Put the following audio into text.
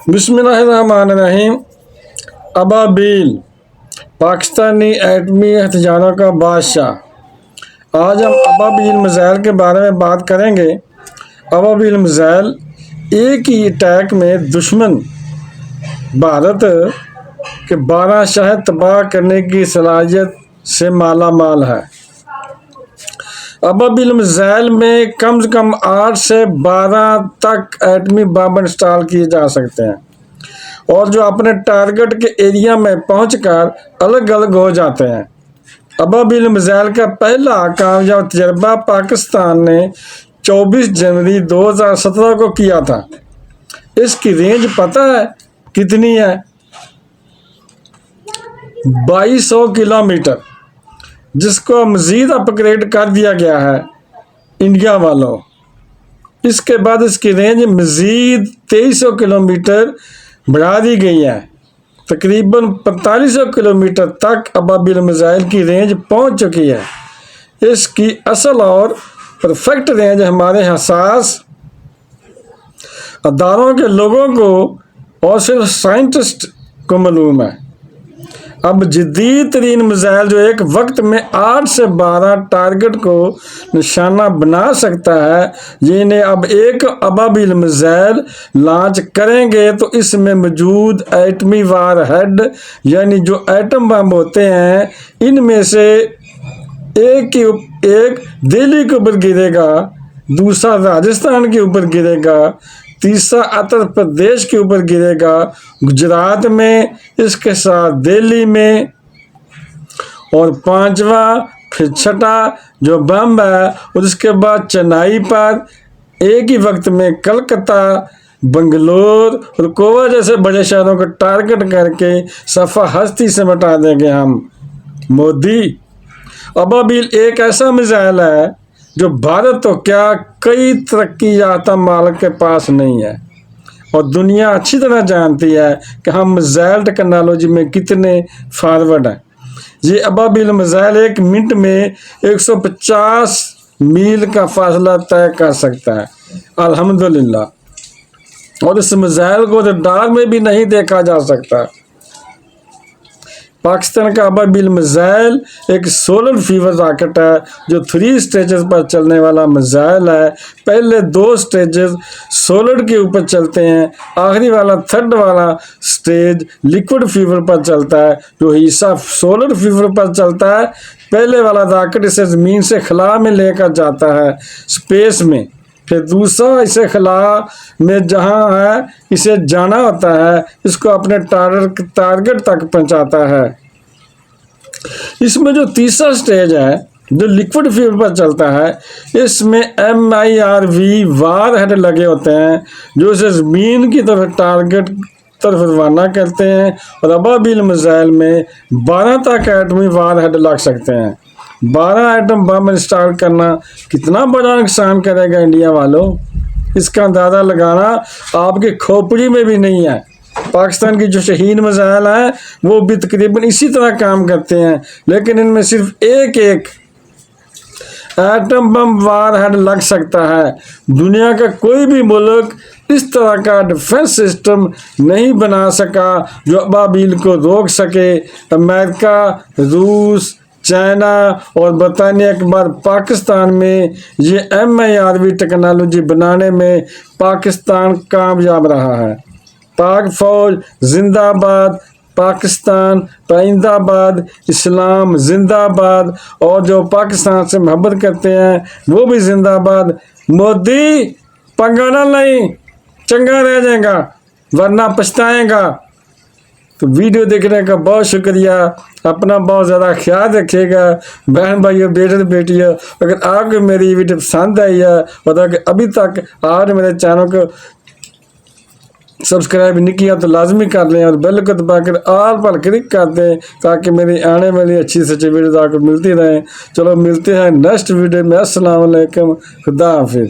بسم اللہ الرحمن الرحیم۔ ابابیل پاکستانی ایٹمی ہتھیاروں کا بادشاہ۔ آج ہم ابابیل میزائل کے بارے میں بات کریں گے۔ ابابیل میزائل ایک ہی اٹیک میں دشمن بھارت کے 12 شہر تباہ کرنے کی صلاحیت سے مالا مال ہے۔ ابابیل میزائل میں کم سے کم 8 سے 12 تک ایٹمی بم انسٹال کیے جا سکتے ہیں اور جو اپنے ٹارگٹ کے ایریا میں پہنچ کر الگ الگ ہو جاتے ہیں۔ ابابیل میزائل کا پہلا کامیاب تجربہ پاکستان نے 24 جنوری 2017 کو کیا تھا۔ اس کی رینج پتہ ہے کتنی ہے؟ 2200 کلومیٹر، جس کو مزید اپ گریڈ کر دیا گیا ہے انڈیا والوں۔ اس کے بعد اس کی رینج مزید 2300 کلومیٹر بڑھا دی گئی ہے۔ تقریباً 4500 کلومیٹر تک ابابیل میزائل کی رینج پہنچ چکی ہے۔ اس کی اصل اور پرفیکٹ رینج ہمارے حساس اداروں کے لوگوں کو اور صرف سائنٹسٹ کو معلوم ہے۔ اب جدید ترین میزائل جو ایک وقت میں 8 سے 12 ٹارگٹ کو نشانہ بنا سکتا ہے، جنہیں اب ایک ابابیل میزائل لانچ کریں گے تو اس میں موجود ایٹمی وار ہیڈ یعنی جو ایٹم بم ہوتے ہیں، ان میں سے ایک دہلی کے اوپر گرے گا، دوسرا راجستھان کے اوپر گرے گا، تیسرا اتر پردیش کے اوپر گرے گا، گجرات میں، اس کے ساتھ دہلی میں، اور پانچواں پھر چھٹا جو بم ہے اور اس کے بعد چنئی پر ایک ہی وقت میں کلکتہ، بنگلور اور گوا جیسے بڑے شہروں کو ٹارگٹ کر کے صفحہ ہستی سے مٹا دیں گے ہم مودی۔ ابابیل ایک ایسا میزائل ہے جو بھارت تو کیا کئی ترقی یافتہ ممالک کے پاس نہیں ہے، اور دنیا اچھی طرح جانتی ہے کہ ہم میزائل ٹیکنالوجی میں کتنے فارورڈ ہیں۔ یہ ابابیل میزائل 1 منٹ میں 150 میل کا فاصلہ طے کر سکتا ہے، الحمدللہ، اور اس میزائل کو ریڈار میں بھی نہیں دیکھا جا سکتا۔ پاکستان کا ابابیل میزائل ایک سولر فیور راکٹ ہے جو 3 سٹیجز پر چلنے والا میزائل ہے۔ پہلے 2 سٹیجز سولر کے اوپر چلتے ہیں، آخری والا 3rd والا سٹیج لیکوڈ فیور پر چلتا ہے جو حصہ سولر فیور پر چلتا ہے۔ پہلے والا راکٹ اسے زمین سے خلا میں لے کر جاتا ہے اسپیس میں، پھر دوسرا اسے خلا میں جہاں ہے اسے جانا ہوتا ہے، اس کو اپنے ٹارگٹ تک پہنچاتا ہے۔ اس میں جو تیسرا سٹیج ہے جو لیکوڈ فیور پر چلتا ہے، اس میں MIRV وار ہیڈ لگے ہوتے ہیں جو اسے زمین کی طرف ٹارگٹ طرف روانہ کرتے ہیں، اور ابابیل میزائل میں 12 تک ایٹمی وار ہیڈ لگ سکتے ہیں۔ 12 ایٹم بم انسٹال کرنا کتنا بڑا نقصان کرے گا انڈیا والوں، اس کا اندازہ لگانا آپ کی کھوپڑی میں بھی نہیں ہے۔ پاکستان کی جو شہین میزائل ہیں وہ بھی تقریباً اسی طرح کام کرتے ہیں، لیکن ان میں صرف ایک ایٹم بم وار ہیڈ لگ سکتا ہے۔ دنیا کا کوئی بھی ملک اس طرح کا ڈیفنس سسٹم نہیں بنا سکا جو ابابیل کو روک سکے۔ امریکہ، روس، چائنا اور برطانیہ کے بعد پاکستان میں یہ MIRV ٹیکنالوجی بنانے میں پاکستان کامیاب رہا ہے۔ پاک فوج زندہ باد، پاکستان پائندہ باد، اسلام زندہ باد، اور جو پاکستان سے محبت کرتے ہیں وہ بھی زندہ باد۔ مودی پنگا نہ لیں، چنگا رہ جائے گا ورنہ پچھتائیں گا۔ تو ویڈیو دیکھنے کا بہت شکریہ، اپنا بہت زیادہ خیال رکھیے گا۔ بہن بھائیوں، بیٹے بیٹیوں، اگر آپ کو میری ویڈیو پسند آئی ہے اور اگر ابھی تک آپ نے میرے چینل کو سبسکرائب نہیں کیا تو لازمی کر لیں اور بیل کو دبا کر آل پر کلک کر دیں تاکہ میری آنے والی اچھی سے اچھی ویڈیوز آپ کو ملتی رہیں۔ چلو ملتے ہیں نیکسٹ ویڈیو میں۔ السلام علیکم، خدا حافظ۔